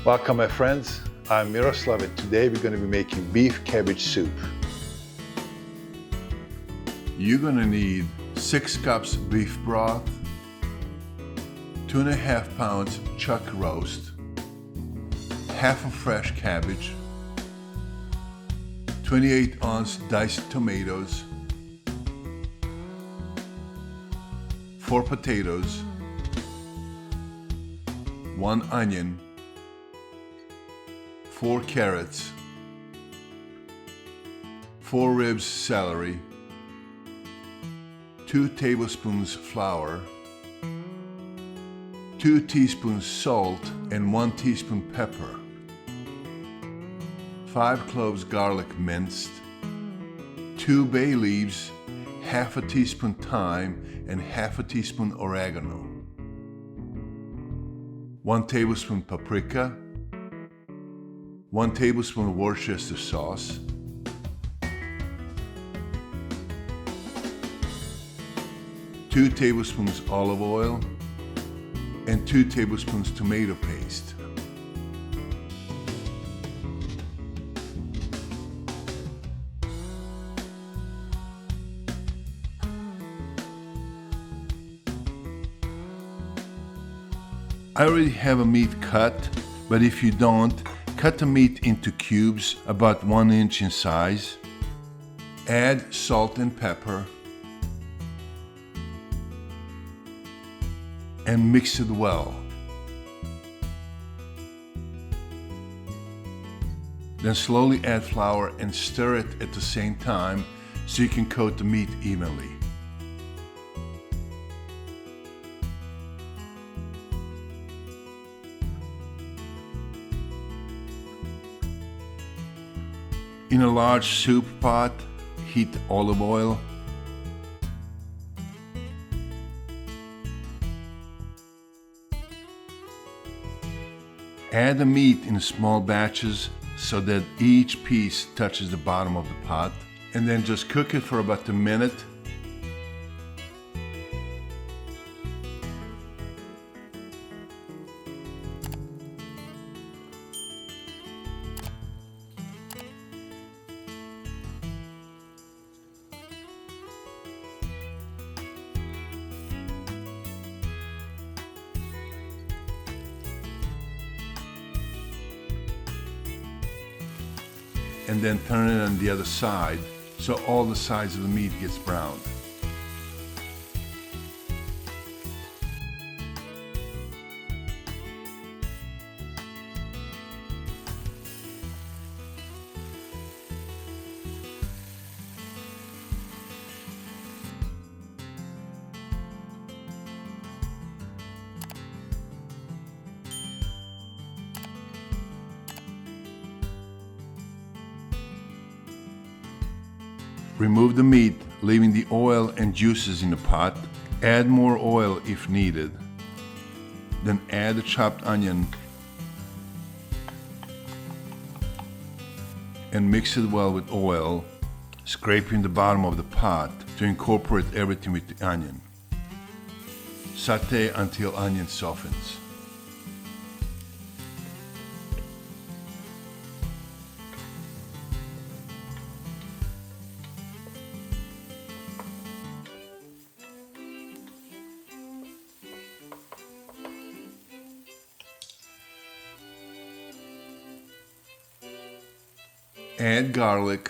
Welcome my friends, I'm Miroslav and today we're going to be making beef cabbage soup. You're going to need 6 cups beef broth, 2.5 pounds chuck roast, half a fresh cabbage, 28-ounce diced tomatoes, 4 potatoes, 1 onion, 4 carrots, 4 ribs celery, 2 tablespoons flour, 2 teaspoons salt and 1 teaspoon pepper, 5 cloves garlic minced, 2 bay leaves, half a teaspoon thyme and half a teaspoon oregano, 1 tablespoon paprika, 1 tablespoon Worcestershire sauce, 2 tablespoons olive oil, and 2 tablespoons tomato paste. I already have a meat cut, but if you don't, cut the meat into cubes about 1 inch in size. Add salt and pepper and mix it well. Then slowly add flour and stir it at the same time so you can coat the meat evenly. In a large soup pot, heat olive oil. Add the meat in small batches so that each piece touches the bottom of the pot, and then just cook it for about a minute. And then turn it on the other side so all the sides of the meat gets browned. Remove the meat, leaving the oil and juices in the pot. Add more oil if needed. Then add the chopped onion and mix it well with oil, scraping the bottom of the pot to incorporate everything with the onion. Sauté until onion softens. Add garlic,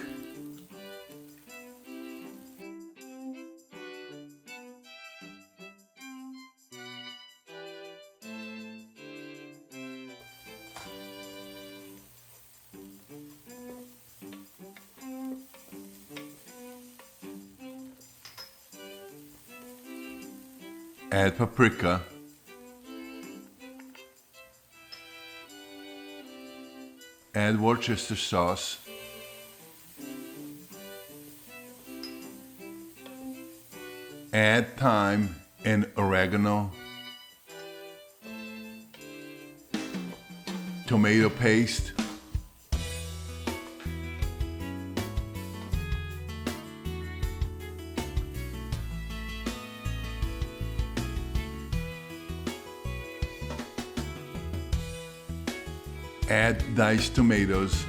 add paprika, add Worcestershire sauce, add thyme and oregano, tomato paste, Add diced tomatoes.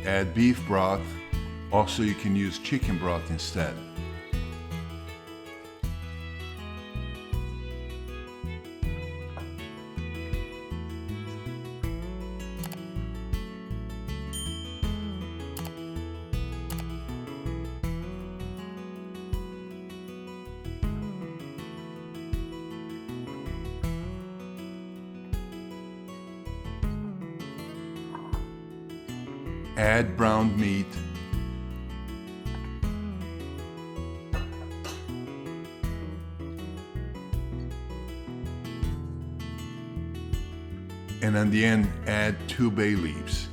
Add beef broth. Also, you can use chicken broth instead. Add browned meat. And at the end, add 2 bay leaves.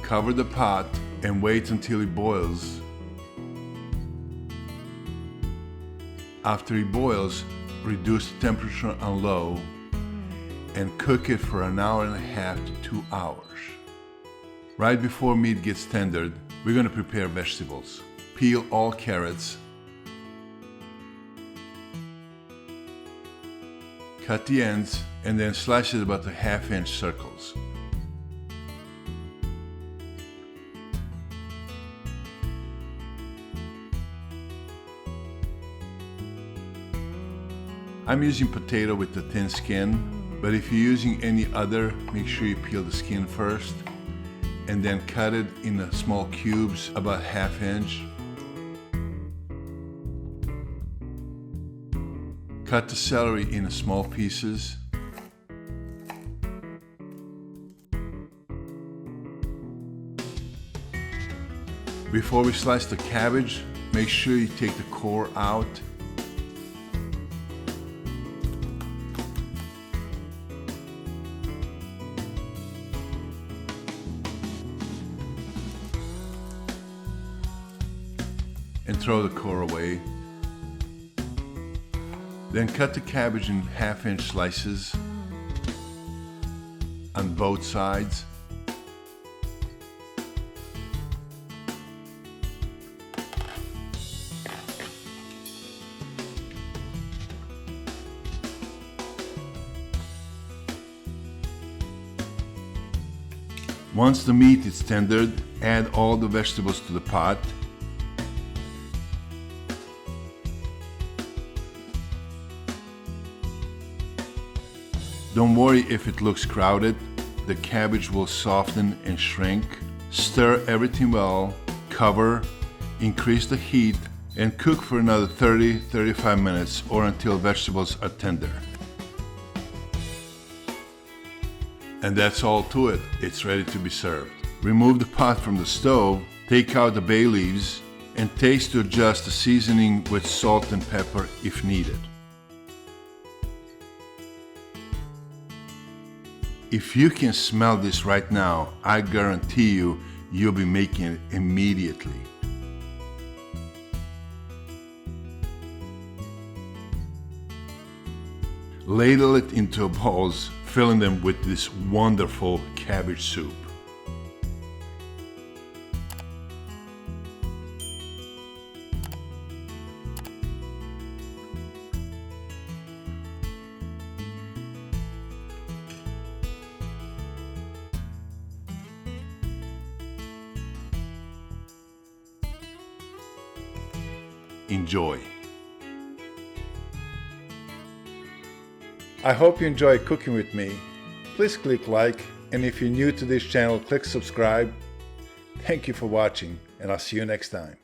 Cover the pot and wait until it boils. After it boils, reduce the temperature on low and cook it for 1.5 hours to 2 hours. Right before meat gets tendered, we're going to prepare vegetables. Peel all carrots. Cut the ends and then slice it about 1/2 inch circles. I'm using potato with the thin skin, but if you're using any other, make sure you peel the skin first and then cut it in small cubes about 1/2 inch. Cut the celery in small pieces. Before we slice the cabbage, make sure you take the core out. And throw the core away. Then cut the cabbage in 1/2 inch slices on both sides. Once the meat is tendered, add all the vegetables to the pot. Don't worry if it looks crowded, the cabbage will soften and shrink. Stir everything well, cover, increase the heat, and cook for another 30-35 minutes or until vegetables are tender. And that's all to it, it's ready to be served. Remove the pot from the stove, take out the bay leaves, and taste to adjust the seasoning with salt and pepper if needed. If you can smell this right now, I guarantee you'll be making it immediately. Ladle it into bowls, filling them with this wonderful cabbage soup. Enjoy. I hope you enjoy cooking with me. Please click like, and if you're new to this channel, click subscribe. Thank you for watching, and I'll see you next time.